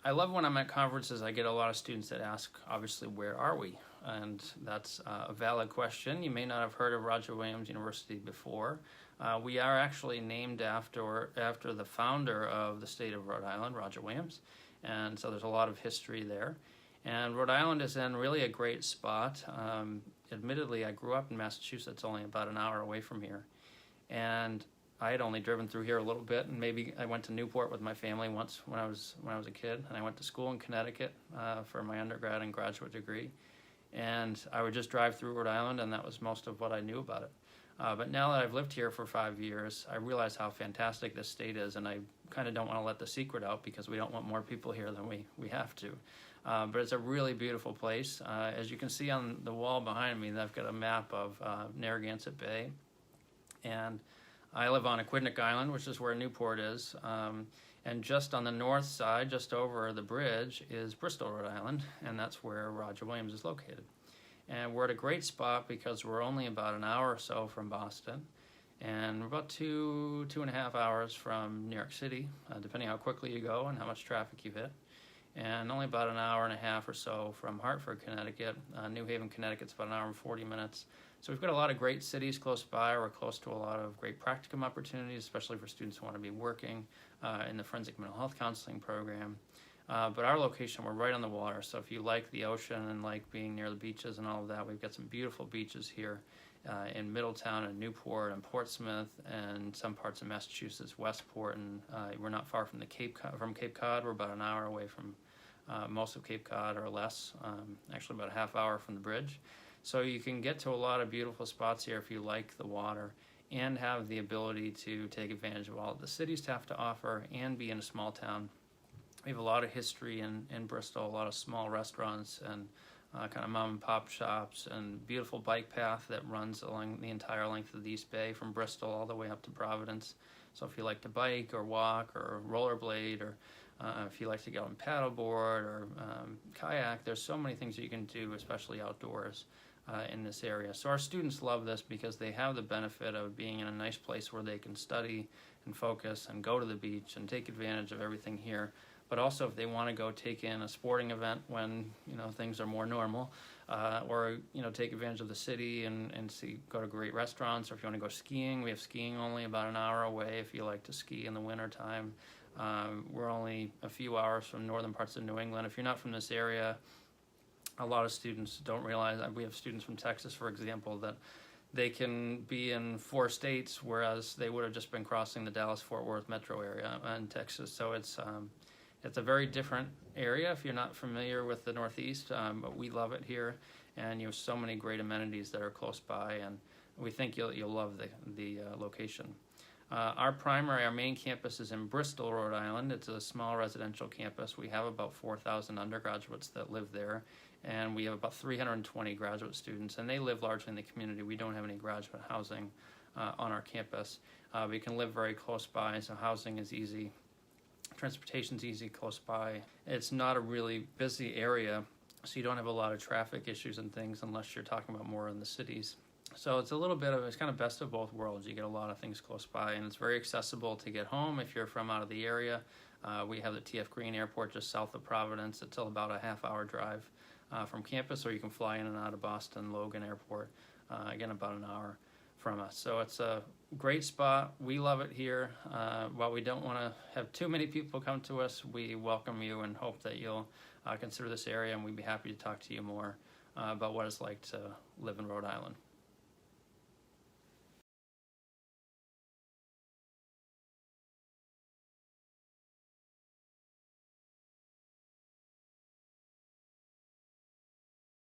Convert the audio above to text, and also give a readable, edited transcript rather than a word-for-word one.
I love when I'm at conferences, I get a lot of students that ask, obviously, where are we? And that's a valid question. You may not have heard of Roger Williams University before. We are actually named after the founder of the state of Rhode Island, Roger Williams, and so there's a lot of history there. And Rhode Island is in really a great spot. Admittedly, I grew up in Massachusetts, only about an hour away from here, and I had only driven through here a little bit, and maybe I went to Newport with my family once when I was a kid, and I went to school in Connecticut for my undergrad and graduate degree, and I would just drive through Rhode Island, and that was most of what I knew about it. But now that I've lived here for 5 years, I realize how fantastic this state is, and I kind of don't want to let the secret out because we don't want more people here than we have to. But it's a really beautiful place. As you can see on the wall behind me, I've got a map of Narragansett Bay, and I live on Aquidneck Island, which is where Newport is, and just on the north side, just over the bridge, is Bristol, Rhode Island, and that's where Roger Williams is located. And we're at a great spot because we're only about an hour or so from Boston, and we're about two and a half hours from New York City, depending how quickly you go and how much traffic you hit, and only about an hour and a half or so from Hartford, Connecticut. New Haven, Connecticut's about an hour and 40 minutes. So we've got a lot of great cities close by. We're close to a lot of great practicum opportunities, especially for students who want to be working in the forensic mental health counseling program. But our location, we're right on the water, so if you like the ocean and like being near the beaches and all of that, we've got some beautiful beaches here in Middletown and Newport and Portsmouth and some parts of Massachusetts, Westport, and we're not far from Cape Cod. We're about an hour away from most of Cape Cod or less, actually about a half hour from the bridge. So you can get to a lot of beautiful spots here if you like the water and have the ability to take advantage of all the cities have to offer and be in a small town. We have a lot of history in Bristol, a lot of small restaurants and kind of mom and pop shops, and beautiful bike path that runs along the entire length of the East Bay from Bristol all the way up to Providence. So if you like to bike or walk or rollerblade, or if you like to go and paddleboard or kayak, there's so many things that you can do, especially outdoors in this area. So our students love this because they have the benefit of being in a nice place where they can study and focus and go to the beach and take advantage of everything here. But also if they want to go take in a sporting event when things are more normal, or take advantage of the city and go to great restaurants, or if you want to go skiing, we have skiing only about an hour away if you like to ski in the wintertime. We're only a few hours from northern parts of New England. If you're not from this area, a lot of students don't realize that we have students from Texas, for example, that they can be in 4 states, whereas they would have just been crossing the Dallas-Fort Worth metro area in Texas. So it's a very different area if you're not familiar with the Northeast, but we love it here, and you have so many great amenities that are close by, and we think you'll love the location. Our main campus is in Bristol, Rhode Island. It's a small residential campus. We have about 4,000 undergraduates that live there, and we have about 320 graduate students, and they live largely in the community. We don't have any graduate housing on our campus. We can live very close by, so housing is easy. Transportation's easy close by. It's not a really busy area, so you don't have a lot of traffic issues and things unless you're talking about more in the cities. So it's kind of best of both worlds. You get a lot of things close by, and it's very accessible to get home if you're from out of the area. We have the T.F. Green Airport just south of Providence. It's about a half-hour drive from campus, or you can fly in and out of Boston Logan Airport, again about an hour from us. So it's a great spot. We love it here. While we don't want to have too many people come to us, we welcome you and hope that you'll consider this area, and we'd be happy to talk to you more about what it's like to live in Rhode Island.